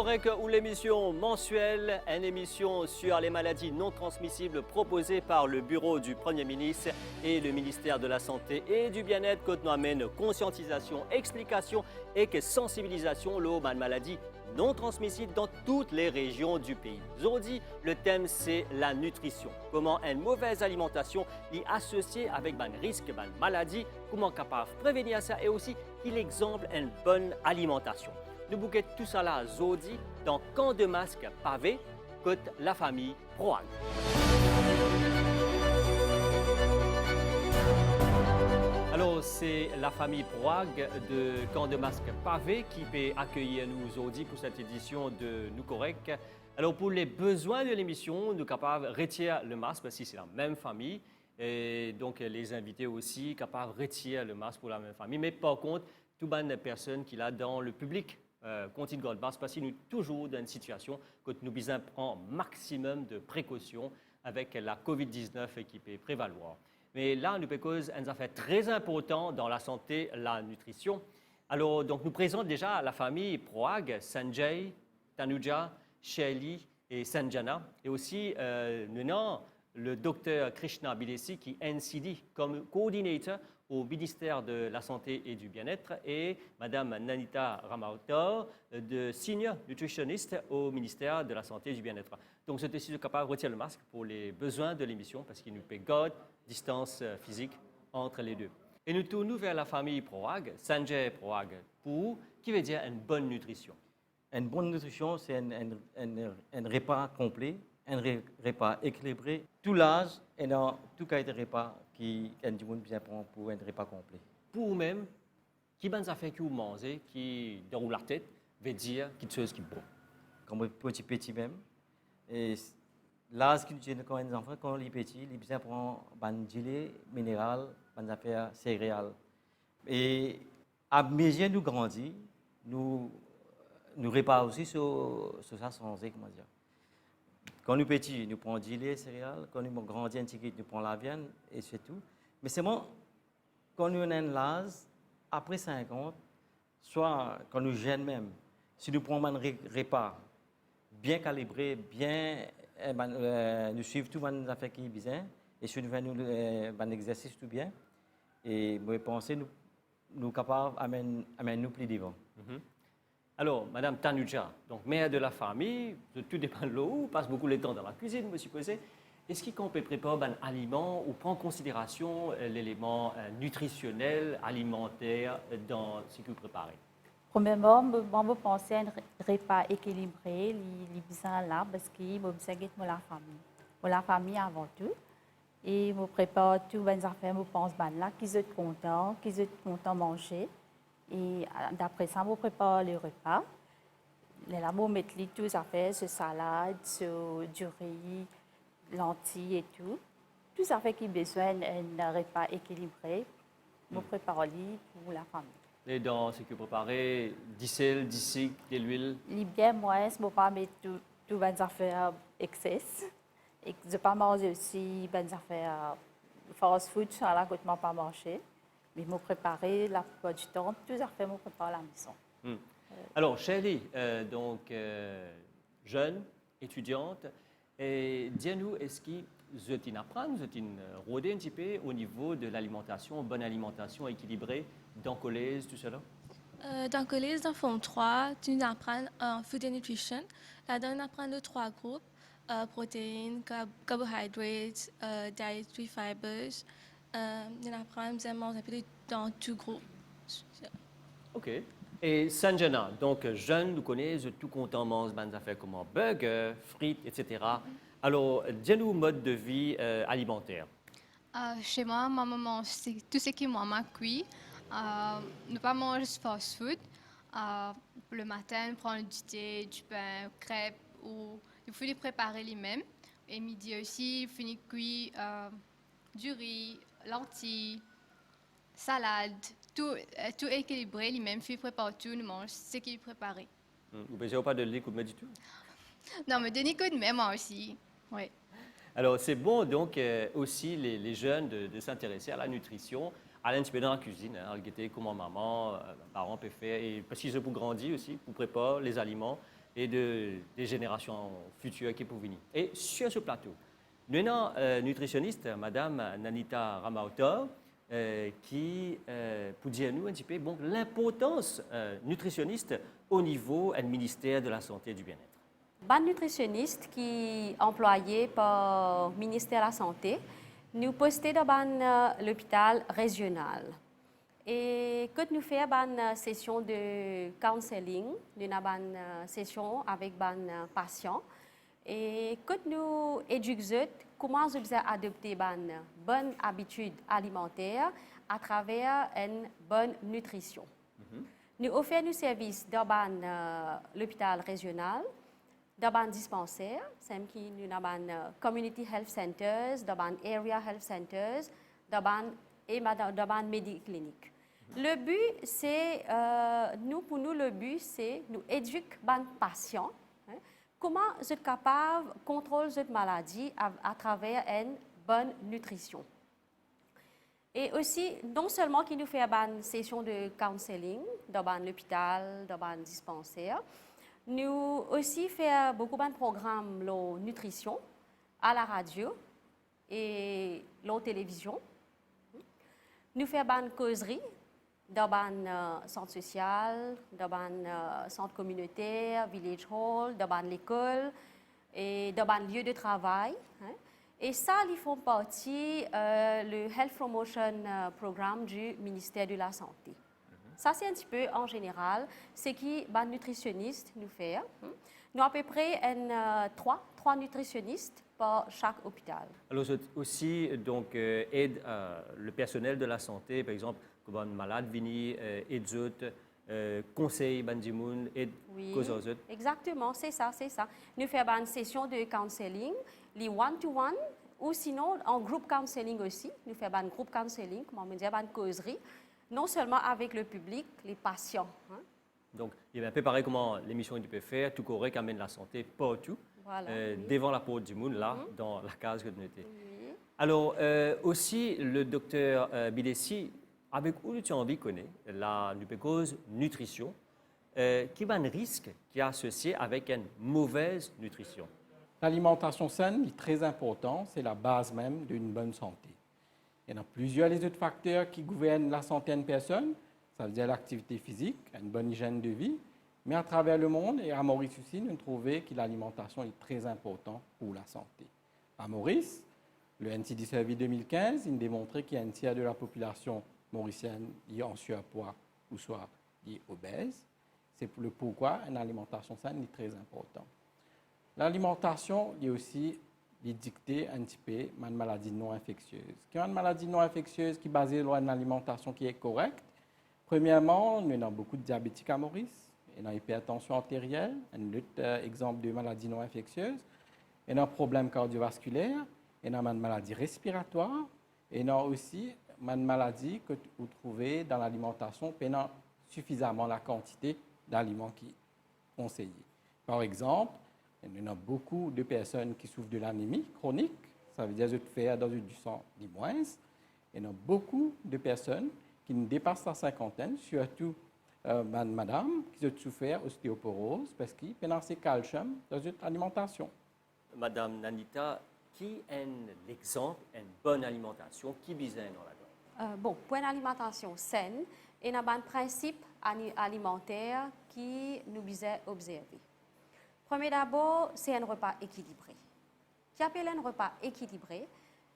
Correct ou l'émission mensuelle, une émission sur les maladies non transmissibles proposée par le bureau du Premier ministre et le ministère de la Santé et du Bien-être qui nous amène conscientisation, explication et sensibilisation aux maladies non transmissibles dans toutes les régions du pays. Aujourd'hui, le thème c'est la nutrition. Comment une mauvaise alimentation est associée avec un risque de maladie, comment capable de prévenir ça et aussi il exemple une bonne alimentation. Nous bouquons tout ça là aujourd'hui dans Camp de masques pavé, côté la famille Proag. Alors, c'est la famille Proag de Camp de masques pavé qui peut accueillir nous aujourd'hui pour cette édition de Nous Correct. Alors, pour les besoins de l'émission, nous sommes capables de retirer le masque parce que c'est la même famille. Et donc, les invités aussi capables de retirer le masque pour la même famille. Mais par contre, toutes les personnes qui sont dans le public continue de garder masque parce que nous sommes toujours dans une situation où nous devons prendre un maximum de précautions avec la COVID-19 qui peut prévaloir. Mais là, nous cause un affaire très important dans la santé, la nutrition. Alors, donc, nous présentons déjà la famille Proag, Sanjay, Tanuja, Shelly et Sanjana. Et aussi, nous avons le docteur Krishna Bidesi qui est NCD comme coordinateur au ministère de la Santé et du Bien-être et Mme Nanita Ramautor, de senior nutritionniste au ministère de la Santé et du Bien-être. Donc, c'est aussi capable de retirer le masque pour les besoins de l'émission parce qu'il nous peut garder distance physique entre les deux. Et nous tournons vers la famille Proag, Sanjay Proag, pour qui veut dire une bonne nutrition. Une bonne nutrition, c'est un repas complet, un repas équilibré, tout l'âge et dans tout cas de repas qui est bien prendre pour un repas complet. Pour vous-même, qui bonnes affaires que vous mangez, qui dans la tête, veut dire quelque chose qui est bon. Comme petit même. Et l'âge qui nous quand les enfants, quand les petits, ils bien prendre ban gilet minéral, ban affaires céréales. Et à mesure nous grandissons, nous réparons aussi sur ça sans comment dire. Quand nous petits, nous prenons du lait, céréales. Quand nous grandissons un petit peu, nous prenons la viande et c'est tout. Mais c'est bon, quand nous avons l'âge, après 50, soit quand nous jeunes même, si nous prenons un repas bien calibré, bien, nous suivons tout les affaires qui sont bien, et si nous faisons un exercice tout bien, et je pense que nous sommes capables d'amener nous plus devant. Alors, Madame Tanuja, donc mère de la famille, tout dépend de l'eau, passe beaucoup de temps dans la cuisine, me supposez. Est-ce qu'on peut préparer un aliment ou prendre en considération l'élément nutritionnel, alimentaire dans ce que vous préparez? Premièrement, je pense à un repas équilibré, les besoins là, parce que je me la famille. La famille avant tout. Et je prépare tout les affaires, je pense là, qu'ils sont contents de manger. Et d'après ça, je prépare le repas. Là, je mets toutes les affaires, sur salade, sur du riz, lentilles et tout. Tout ça fait qu'il y a besoin d'un repas équilibré. Je prépare pour la famille. Et dans ce que vous préparez, du sel, du sucre, de l'huile? Les bien moins, je ne peux pas mettre toutes les affaires excès. Et je ne peux pas manger aussi les affaires fast food, ça là, que je ne peux pas manger. Mais je prépare la plupart du temps, toutes les affaires, je prépare à la maison. Alors, Shelly, donc jeune, étudiante, et dis-nous, est-ce que vous êtes apprendre, vous êtes rodé un petit peu au niveau de l'alimentation, bonne alimentation équilibrée dans le collège, tout cela? Dans le collège, dans Forme 3, tu nous apprends en Food and Nutrition. Là-dedans, on apprend les 3 groupes, protéines, carbohydrates, dietary fibers. On apprend vraiment un peu dans tout groupe. OK. Et Sanjana, donc jeune, nous connaissons, tout content mange des affaires comme burgers, frites, etc. Alors, dis-nous mode de vie alimentaire. Chez moi, maman mange tout ce que maman cuit. Ne pas manger fast food. Le matin, prendre du thé, du pain, crêpes, ou il faut les préparer lui-même. Et midi aussi, il faut cuire du riz, lentilles, salade, tout équilibré. Lui-même, il faut préparer tout, nous mange ce qu'il prépare. Vous n'avez pas de lait ou de du tout? Non, mais donner coup de même moi aussi. Oui. Alors, c'est bon donc aussi les jeunes de s'intéresser à la nutrition, aller un petit peu dans la cuisine, regarder comment maman, parents peuvent faire, et parce qu'ils ont pour grandir aussi, pour préparer les aliments et des générations futures qui peuvent venir. Et sur ce plateau, nous avons une nutritionniste, Madame Nanita Ramautor, qui peut dire nous un petit peu bon, l'importance nutritionniste au niveau du ministère de la Santé et du Bien-être. Ban nutritionniste qui est employé par le ministère de la Santé, nous postons dans l'hôpital régional. Et quand nous faisons une session de counseling, nous avons une session avec les patients. Et quand nous éduquons comment vous adopter une bonne habitude alimentaire à travers une bonne nutrition. Nous offrons nos services dans l'hôpital régional, dans les dispensaires, nous avons community health centers, dans area health centers, dans les médicliniques. Le but, c'est, pour nous, le but, c'est nous éduquer les patients. Comment vous êtes capable de contrôler cette maladie à travers une bonne nutrition. Et aussi, non seulement qui nous fait une session de counseling dans l'hôpital, dans le dispensaire, nous aussi faisons beaucoup de programmes de nutrition à la radio et la télévision. Nous faisons des causeries dans un centre social, dans un centre communautaire, village hall, dans l'école et dans un lieu de travail. Et ça, ils font partie le Health Promotion Programme du ministère de la Santé. Ça, c'est un petit peu en général ce qui les nutritionnistes nous font. Nous avons à peu près trois nutritionnistes par chaque hôpital. Alors aussi, donc, aide le personnel de la santé, par exemple, quand un malade vient, aide les autres, conseille les gens, aide Oui, aux autres. exactement, c'est ça. Nous faisons une session de counseling, les one-to-one, ou sinon en groupe counseling aussi. Nous faisons un groupe counseling, comment on dit, une causerie, non seulement avec le public, les patients. Donc, il est un peu pareil comment l'émission peut faire, tout correct, amène la santé partout, Voilà, oui. devant la porte du monde, là, dans la case que nous étions. Oui. Alors, aussi, le docteur Bidessi, avec où tu as envie de connaître la cause nutrition, qui est un risque qui est associé avec une mauvaise nutrition. L'alimentation saine est très importante, c'est la base même d'une bonne santé. Il y en a plusieurs les autres facteurs qui gouvernent la santé d'une personne, ça veut dire l'activité physique, une bonne hygiène de vie, mais à travers le monde, et à Maurice aussi, nous trouvons que l'alimentation est très importante pour la santé. À Maurice, le NCD Survey 2015, il démontrait qu'il y a un tiers de la population mauricienne qui est en surpoids ou soit qui est obèse. C'est pourquoi une alimentation saine est très importante. L'alimentation est aussi dictée un petit peu par une maladie non infectieuse. Quand une maladie non infectieuse qui est basée sur une alimentation qui est correcte, premièrement, nous avons beaucoup de diabétiques à Maurice, il y a l'hypertension artérielle, un autre exemple de maladie non infectieuse, il y a un problème cardiovasculaire, il y a une maladie respiratoire, et il y a aussi une maladie que vous trouvez dans l'alimentation pendant suffisamment la quantité d'aliments qui sont conseillés. Par exemple, il y a beaucoup de personnes qui souffrent de l'anémie chronique, ça veut dire que faire dans du sang ni moins. Il y a beaucoup de personnes qui ne dépassent la cinquantaine, surtout madame, qui ont souffert d'ostéoporose parce qu'ils ont ces calcium dans leur alimentation. Madame Nanita, qui est l'exemple d'une bonne alimentation qui besoin dans la Bon, pour une alimentation saine, il y a un principe alimentaire qui nous besoin observer. Premier d'abord, c'est un repas équilibré. Qui appelle un repas équilibré,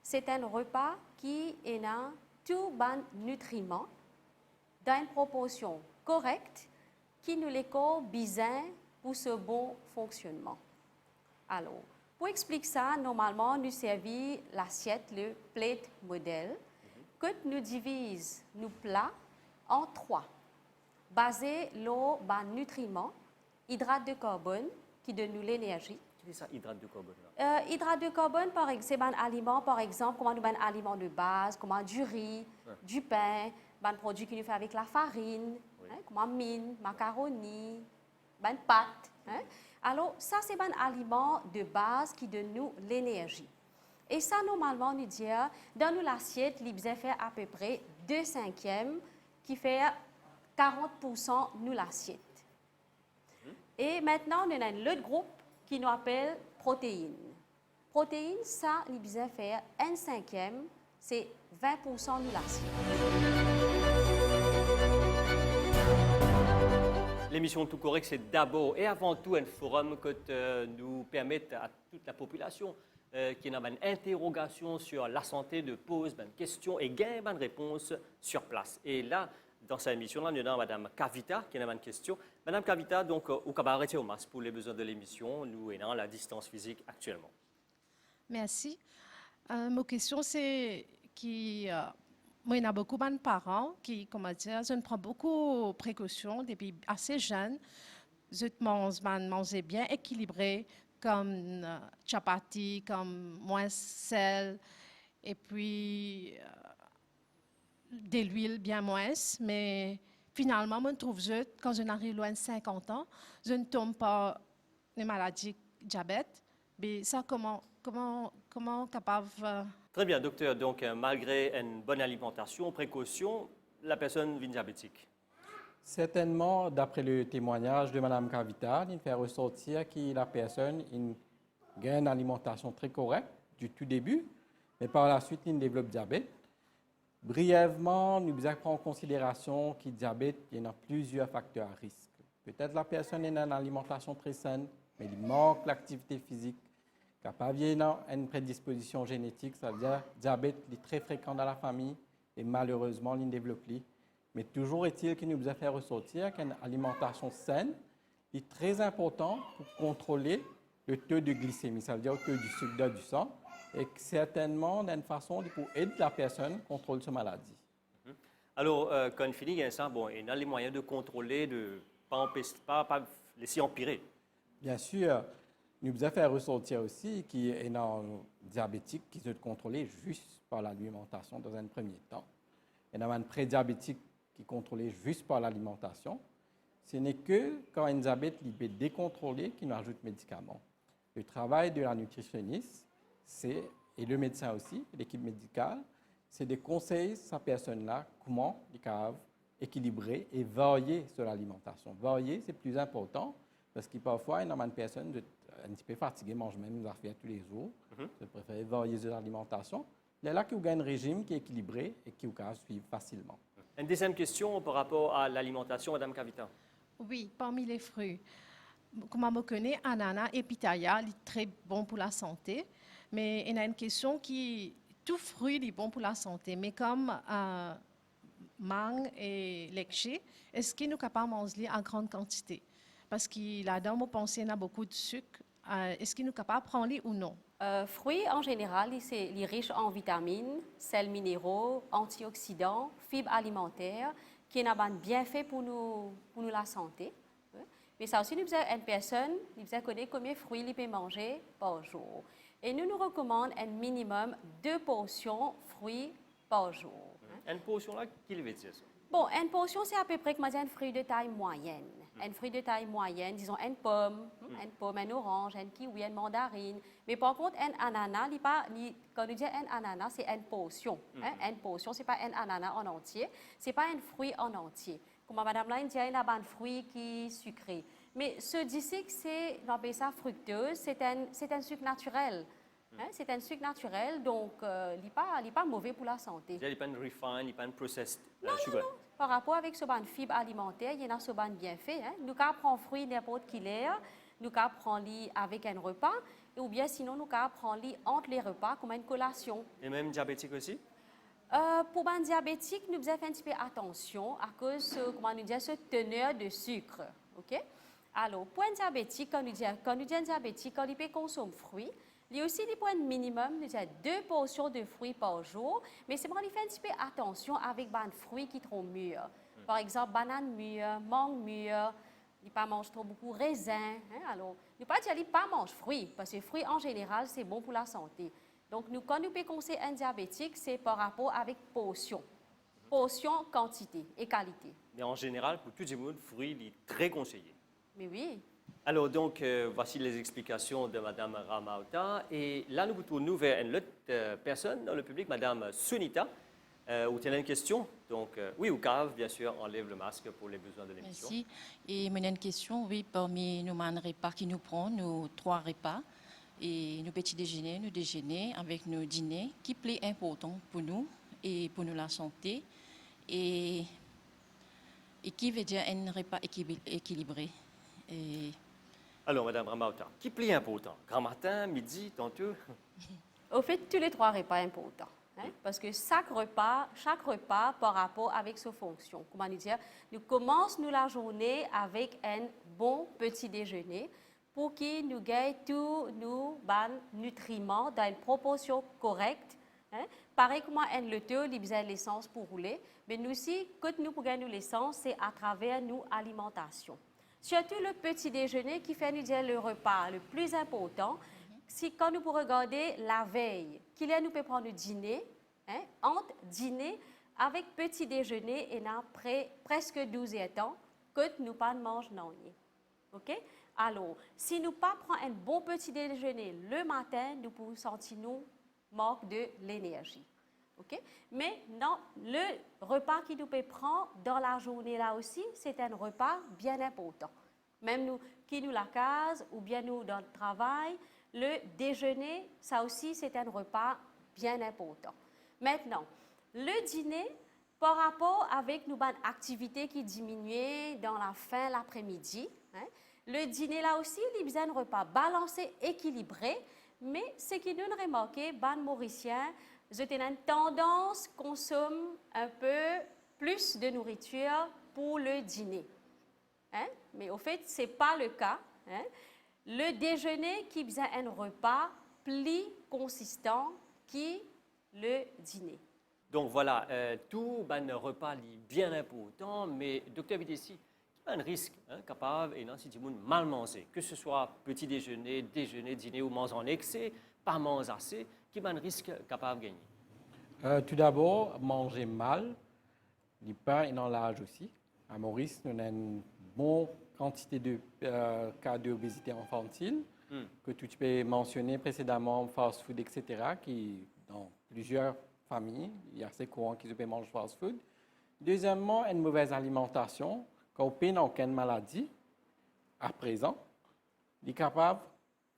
c'est un repas qui a tous les nutriments dans une proportion correcte qui nous les corps besoin pour ce bon fonctionnement. Alors, pour expliquer ça, normalement, nous servons l'assiette, le plate modèle, que nous divisons nos plats en trois, basés sur les nutriments, hydrates de carbone, qui donne nous l'énergie. Qu'est-ce que c'est ça, hydrate de carbone? Hydrate de carbone, c'est un aliment, par exemple, comme un aliment de base, comme du riz, du pain, un produit qui nous fait avec la farine, comme mine, macaroni, pâte. Alors, ça, c'est un aliment de base qui donne nous l'énergie. Et ça, normalement, nous dit, dans l'assiette, il fait à peu près 2/5 qui fait 40% de l'assiette. Et maintenant, on a un autre groupe qui nous appelle protéines. Protéines, ça, il besoin faire un cinquième, c'est 20% de l'acier. L'émission Tout Correct, c'est d'abord et avant tout un forum qui nous permet à toute la population qui a une interrogation sur la santé de poser une question et gagner une réponse sur place. Et là, dans cette émission-là, nous avons Mme Kavita qui a une question. Mme Kavita, donc, au cabaret au masque pour les besoins de l'émission, nous avons la distance physique actuellement. Merci. Ma question, c'est moi, il y a beaucoup de parents qui, comment dire, je prends beaucoup de précautions depuis assez jeune. Je mange bien équilibré, comme chapati, comme moins sel, et puis de l'huile bien moins. Mais finalement, je trouve que quand je n'arrive loin de 50 ans, je ne tombe pas de maladie diabète. Mais ça, comment capable... Très bien, docteur. Donc, malgré une bonne alimentation, précaution, la personne vit diabétique. Certainement, d'après le témoignage de Mme Kavita, il fait ressortir que la personne a une alimentation très correcte du tout début, mais par la suite, il développe diabète. Brièvement, nous devons prendre en considération que le diabète, il y a plusieurs facteurs à risque. Peut-être la personne a une alimentation très saine, mais il manque l'activité physique. Capable une prédisposition génétique, ça veut dire que le diabète est très fréquent dans la famille et malheureusement, il développe. Mais toujours est-il que nous devons faire ressortir qu'une alimentation saine est très important pour contrôler le taux de glycémie, ça veut dire le taux du sucre dans du sang, et que certainement, d'une façon pour aider la personne à contrôler cette maladie. Alors, quand il finit, il y a ça, bon, il a les moyens de contrôler, de ne pas laisser empirer. Bien sûr, nous devons faire ressortir aussi qu'il y a un diabétique qui se contrôler juste par l'alimentation dans un premier temps. Il y a un prédiabétique qui est contrôlé juste par l'alimentation. Ce n'est que quand un diabète est décontrôlé qu'il nous ajoute médicaments. Le travail de la nutritionniste, et le médecin aussi, l'équipe médicale, c'est de conseiller sa personne-là comment il peut équilibrer et varier sur l'alimentation. Varier, c'est plus important parce que parfois, il y a une personne un petit peu fatiguée, mange même des affaires tous les jours. Je préfère varier sur l'alimentation. Il y a là qu'il y a un régime qui est équilibré et qui peut suivre facilement. Une deuxième question par rapport à l'alimentation, Mme Kavita. Oui, parmi les fruits. Comme on connaît, ananas et pitaya sont très bons pour la santé. Mais il y a une question qui tout fruit est bon pour la santé. Mais comme mangue et leche, est-ce qu'il nous capable de manger en grande quantité? Parce que là-dedans, on pense qu'il y a beaucoup de sucre. Est-ce qu'il nous capable de prendre ou non? Fruits, en général, c'est riche en vitamines, sels minéraux, antioxydants, fibres alimentaires, qui ont bien fait pour nous la santé. Mais ça aussi, nous avons une personne, nous avons connaître combien de fruits il peut manger par jour. Et nous recommandons un minimum 2 portions de fruits par jour. Une portion là, qu'il veut dire ça? Bon, une portion, c'est à peu près comme un fruit de taille moyenne. Un fruit de taille moyenne, disons une pomme, un orange, un kiwi, une mandarine. Mais par contre, un ananas, quand nous disons un ananas, c'est une portion. Une portion, ce n'est pas un ananas en entier, ce n'est pas un fruit en entier. Comme Madame Line dit, il y a un fruit qui est sucré. Mais ce d'ici, c'est, on appelle ça fructose, c'est un sucre naturel. C'est un sucre naturel, donc il n'est pas mauvais pour la santé. Il n'est pas refined, il n'est pas processed Non. sugar. Par rapport avec ce ban fibre alimentaire, il y en a ce ban bien fait. Nous pouvons prendre fruit n'importe quelle heure, nous pouvons prendre avec un repas, ou bien sinon nous pouvons prendre entre les repas comme une collation. Et même diabétique aussi? Pour un diabétique, nous devons faire un petit peu attention à cause de ce teneur de sucre. Okay? Alors, pour un diabétique, quand nous disons un diabétique, quand il peut consommer fruits, il y a aussi des points minimum, nous avons 2 portions de fruits par jour, mais c'est bon, il fait un petit peu attention avec des fruits qui sont mûrs. Par exemple, banane mûre, mangue mûre, il ne pas mange trop beaucoup raisin. Alors, nous ne pas dire qu'il ne pas mange fruits, parce que les fruits en général, c'est bon pour la santé. Donc, quand nous pouvons conseiller un diabétique, c'est par rapport avec portion. Portion, quantité et qualité. Mais en général, pour tout le monde, fruits, il est très conseillé. Mais oui. Alors, donc, voici les explications de Mme Ramauta. Et là, nous nous tournons vers une autre personne dans le public, Mme Sunita. Ou tu as une question? Donc, oui, ou cave, bien sûr, enlève le masque pour les besoins de l'émission. Merci. Et moi, une question, oui, parmi nos repas qui nous prend, nos 3 repas, et nos petits déjeuners, nos déjeuners avec nos dîners, qui plaît important pour nous et pour nous la santé, et qui veut dire un repas équilibré. Et Alors, Madame Ramauta, qui plaît important? Grand matin, midi, tantôt? Au fait, tous les 3 repas importants. Parce que chaque repas par rapport avec sa fonction. Comment nous dire? Nous commençons la journée avec un bon petit déjeuner pour qu'il nous gagne tous nos nutriments dans une proportion correcte. Pareil comme le taux, il besoin de l'essence pour rouler. Mais nous aussi, quand nous gagnons l'essence, c'est à travers nos alimentations. Surtout le petit déjeuner qui fait nous dire le repas le plus important. Si quand nous pouvons regarder la veille, qu'il y a nous peut prendre le dîner, entre dîner avec petit déjeuner et après presque 12 temps, que nous pas mange non. OK? Alors, si nous pas prend un bon petit déjeuner le matin, nous pouvons sentir nous manque de l'énergie. OK? Mais non, le repas qui nous peut prendre dans la journée là aussi, c'est un repas bien important. Même nous qui nous la case ou bien nous dans le travail, le déjeuner, ça aussi, c'est un repas bien important. Maintenant, le dîner, par rapport avec nos activités qui diminuent dans la fin l'après-midi, le dîner là aussi, il y a un repas balancé, équilibré, mais ce qui nous remarqué, ban mauricien, j'ai une tendance à consommer un peu plus de nourriture pour le dîner. Mais au fait, ce n'est pas le cas. Le déjeuner qui besoin un repas plus consistant que le dîner. Donc voilà, tout un repas est bien important, mais docteur Videssi, il y a un risque capable, et non, si tu mal manger, que ce soit petit déjeuner, déjeuner, dîner ou manger en excès, pas manger assez, qui a un risque capable de gagner. Tout d'abord, manger mal, il pas dans l'âge aussi. À Maurice, nous avons une bonne quantité de cas d'obésité infantile, que tu peux mentionner précédemment, fast food, etc., qui, dans plusieurs familles, il y a assez courant qu'ils peuvent manger fast food. Deuxièmement, une mauvaise alimentation. Quand on n'a aucune maladie, à présent, il est capable de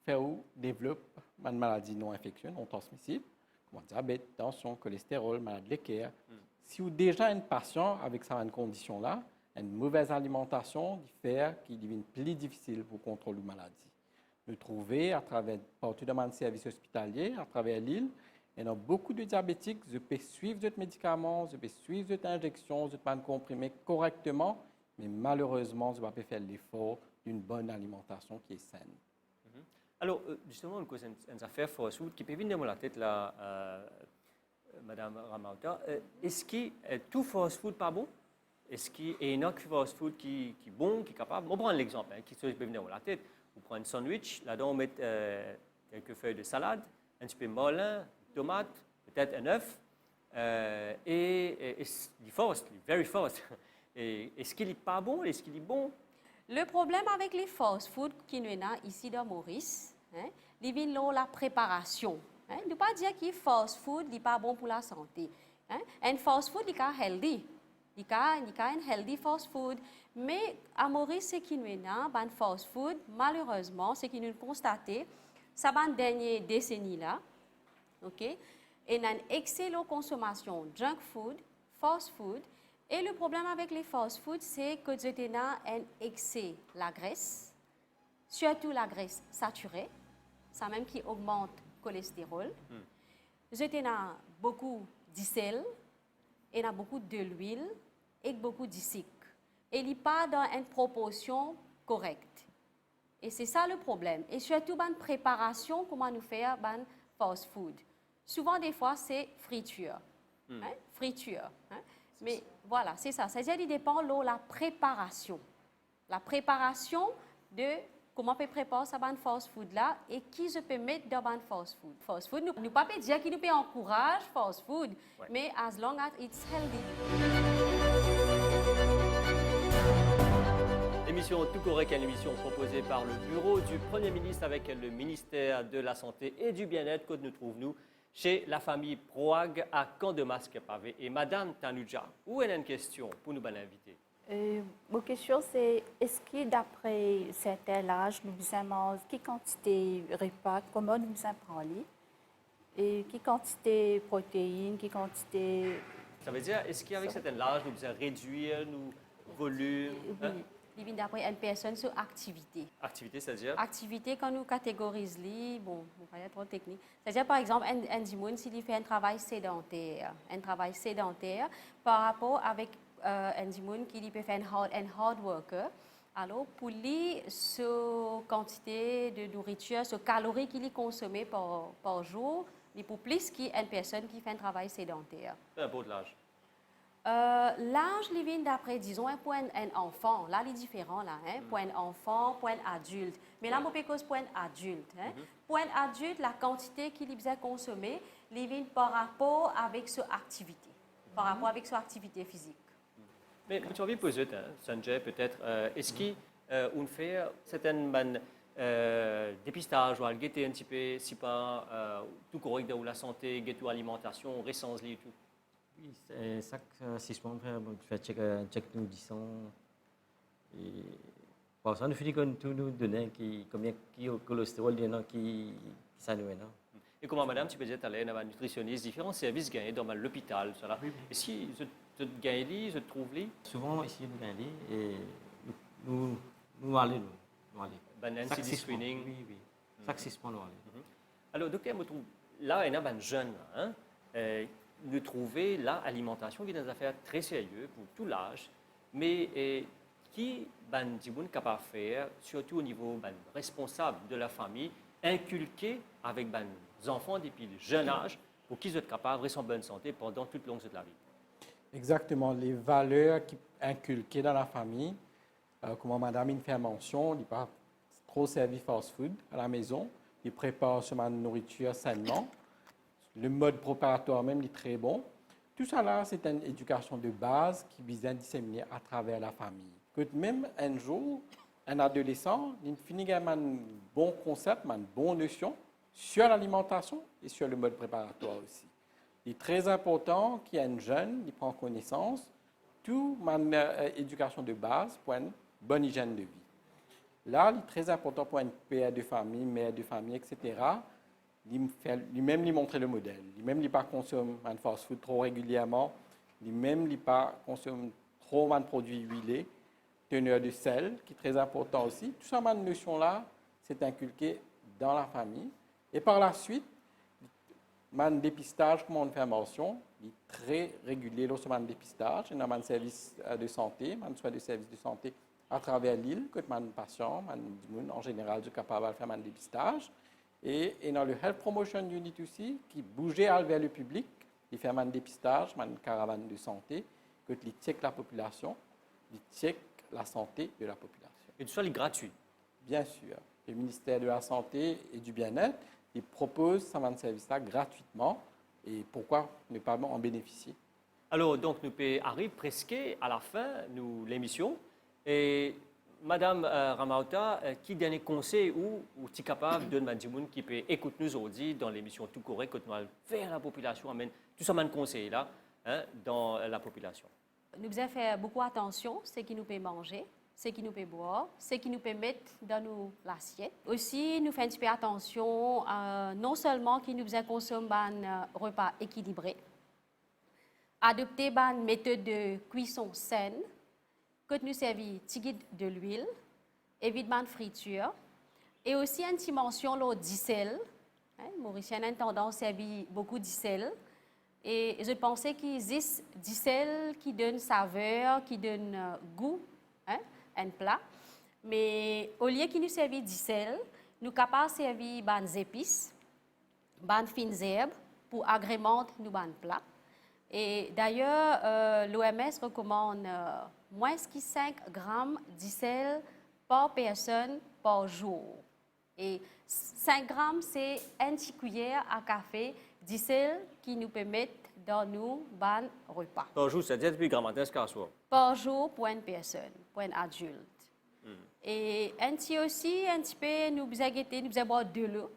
faire développer une maladie non infectieuse, non transmissible, comme diabète, tension, cholestérol, maladie de cœur. Si vous avez déjà un patient avec cette condition-là, une mauvaise alimentation fait qu'il devient plus difficile pour contrôler la maladie. Nous trouvons à travers partout dans le service hospitalier, à travers l'île, il y a beaucoup de diabétiques, je peux suivre votre médicament, je peux suivre votre injection, je peux comprimer correctement, mais malheureusement, je ne peux pas faire l'effort d'une bonne alimentation qui est saine. Alors, justement, une affaire fast food qui peut venir dans la tête, là, Madame Ramauta. Est-ce que tout fast food pas bon? Est-ce qu'il y a un autre fast food qui est bon, qui est capable? On prend l'exemple, qui peut venir dans la tête. On prend un sandwich, là-dedans on met quelques feuilles de salade, un petit peu de molin, tomate, peut-être un œuf, et du fast, very fast. Est-ce qu'il n'est pas bon? Est-ce qu'il est bon? Le problème avec les fast food qui nous a ici dans Maurice, il vient la préparation. Ne pas dire que fast food n'est pas bon pour la santé. Un fast food est healthy. Il y a un healthy fast food, mais à Maurice, ce qui nous a un fast food, malheureusement, ce qui nous constaté, ça va dernière décennie là, ok, et une excellente consommation de junk food, fast food. Et le problème avec les fast food, c'est que tu as un excès de la graisse, surtout la graisse saturée, ça même qui augmente le cholestérol. Tu as beaucoup de sel, et beaucoup de l'huile et beaucoup de sucre. Et il n'est pas dans une proportion correcte. Et c'est ça le problème. Et surtout, dans la préparation, comment nous faire dans fast food. Souvent, des fois, c'est friture. Friture. Mais voilà, c'est ça. C'est-à-dire qu'il dépend de la préparation. La préparation de comment on peut préparer ça dans fast food là et qui je peux mettre dans le fast food. Fast food, nous ne pouvons pas dire qu'il nous peut encourager fast food, mais as long as it's healthy. L'émission Tout Correct est une émission proposée par le Bureau du Premier ministre avec le ministère de la Santé et du Bien-être que nous trouvons nous. chez la famille Proag à Camp de Masque-Pavé. Et Madame Tanuja, où est une question pour nous inviter? Ma question, c'est est-ce que d'après certain âge, nous avons quelle quantité de repas, comment nous en parler, et quelle quantité de protéines, quelle quantité... Ça veut dire, est-ce qu'avec certain âge, nous devons réduire nos volumes? Oui. Il vient d'après une personne sur activité. Activité, c'est-à-dire? Activité, quand nous catégorisons, bon, on va être trop technique. C'est-à-dire, par exemple, un Dimoun, s'il fait un travail sédentaire, par rapport avec un Dimoun qui peut faire un hard worker, alors pour lui, cette quantité de nourriture, ce calories qu'il consomme par jour, il pour plus qu'une personne qui fait un travail sédentaire. Peu importe l'âge. L'âge, il vient d'après, disons, pour un enfant. Là, il est différent, là, hein? Pour un enfant, pour un adulte. Mais là, je cause pour un adulte. Hein? Pour un adulte, la quantité qu'il a consommée, il vient par rapport avec son activité, par rapport avec son activité physique. Mais tu as envie de poser, Sanjay, peut-être, est-ce qu'on fait certaines dépistage ou à guetter un petit peu, si pas tout correct dans la santé, guetter l'alimentation, récence et tout? Oui, c'est ça que si on fait check nous disons et pour ça nous finit qu'on tout nous donner combien qui au cholestérol qui ça nous non. Et comment madame, tu peux dire aller dans un nutritionniste, différents services gagnés dans l'hôpital, cela. Oui. Et si je te gagne, je te trouve li? Souvent ici nous gagnons et nous allons. Ben NCD screening. Oui. Chaque 6 mois nous allons. Alors docteur, me trouve là il y a un jeune hein. De trouver l'alimentation qui est des affaires très sérieuses pour tout l'âge, mais qui est capable de faire, surtout au niveau responsable de la famille, inculquer avec les enfants depuis le jeune âge pour qu'ils soient capables de rester en bonne santé pendant toute longue de la vie. Exactement, les valeurs qui inculquées dans la famille, comme madame il fait mention, il n'est pas trop servi fast-food à la maison, il prépare sa nourriture sainement. Le mode préparatoire même est très bon. Tout ça là, c'est une éducation de base qui vise à disséminer à travers la famille. Que même un jour, un adolescent, il finit avec un bon concept, une bonne notion sur l'alimentation et sur le mode préparatoire aussi. Il est très important qu'il y ait un jeune qui prend connaissance de toute éducation de base pour une bonne hygiène de vie. Là, il est très important pour un père de famille, mère de famille, etc., lui-même lui montrer le modèle. Lui-même lui pas consomme un fast-food trop régulièrement. Lui-même lui pas consomme trop de produits huilés, teneur de sel, qui est très important aussi. Tout ça, cette notion-là, c'est inculqué dans la famille. Et par la suite, le dépistage, comme on fait mention, il est très régulier lorsque le dépistage. Il y a un service de santé, un soin de service de santé à travers l'île, que les patients, en général, sont capables de faire un dépistage. Et dans le Health Promotion Unit aussi, qui bougeait vers le public, il fait un dépistage, une caravane de santé, que il check la population, il check la santé de la population. Et tout ça est gratuit? Bien sûr. Le ministère de la Santé et du Bien-être, il propose ce service-là gratuitement. Et pourquoi ne pas en bénéficier? Alors, donc, nous arrivons presque à la fin de l'émission. Et Madame Ramauta, qui donne des conseils ou est capable de nous qui peut écouter nous aujourd'hui dans l'émission Tout Correct, que nous allons faire la population, amène tout ça, un conseil là, hein, dans la population? Nous devons faire beaucoup attention à ce qui nous peut manger, ce qui nous peut boire, ce qui nous peut mettre dans nos assiettes. Aussi, nous faisons un petit peu attention, non seulement qui nous devons consommer un repas équilibré, adopter une méthode de cuisson saine, que nous servons de l'huile, évidemment de friture, et aussi une dimension d'isel. Mauricien a tendance à servir beaucoup d'isel. Et je pensais qu'il existe d'isel qui donne saveur, qui donne goût à un plat. Mais au lieu de nous servir d'isel, nous sommes capables de servir des épices, des fines herbes pour agrémenter nos plats. Et d'ailleurs, l'OMS recommande moins que 5 grammes d'isel par personne par jour. Et 5 grammes, c'est une petite cuillère à café d'isel qui nous permet dans nos repas. Par jour, c'est-à-dire depuis grand matin jusqu'à soir? Par jour pour une personne, pour un adulte. Et un petit peu, nous avons boire de l'eau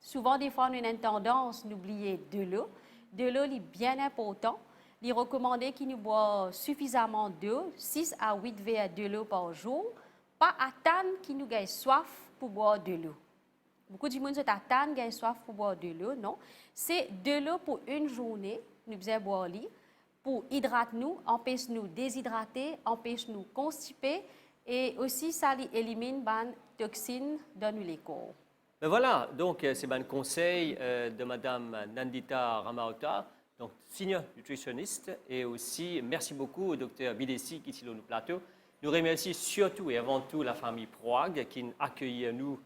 Souvent, des fois, nous avons une tendance d'oublier de l'eau. De l'eau est bien important. Il est recommandé qu'il nous boive suffisamment d'eau, 6 à 8 verres de l'eau par jour, pas attendre qu'il nous ait soif pour boire de l'eau. Beaucoup de monde attendent qu'il ait soif pour boire de l'eau, non. C'est de l'eau pour une journée, nous devons boire pour hydrater nous, empêche nous déshydrater, empêche nous constiper et aussi ça élimine les toxines dans les corps. Ben voilà, donc c'est un conseil de Mme Nandita Ramaota, donc senior nutritionniste, et aussi merci beaucoup au Dr Bidessi qui est sur le plateau. Nous remercions surtout et avant tout la famille Proag qui accueille nous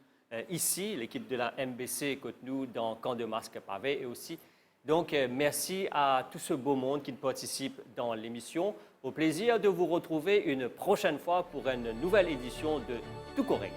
ici, l'équipe de la MBC côté nous dans Camp de Masque Pavé et aussi. Donc merci à tout ce beau monde qui participe dans l'émission. Au plaisir de vous retrouver une prochaine fois pour une nouvelle édition de Tout Correct.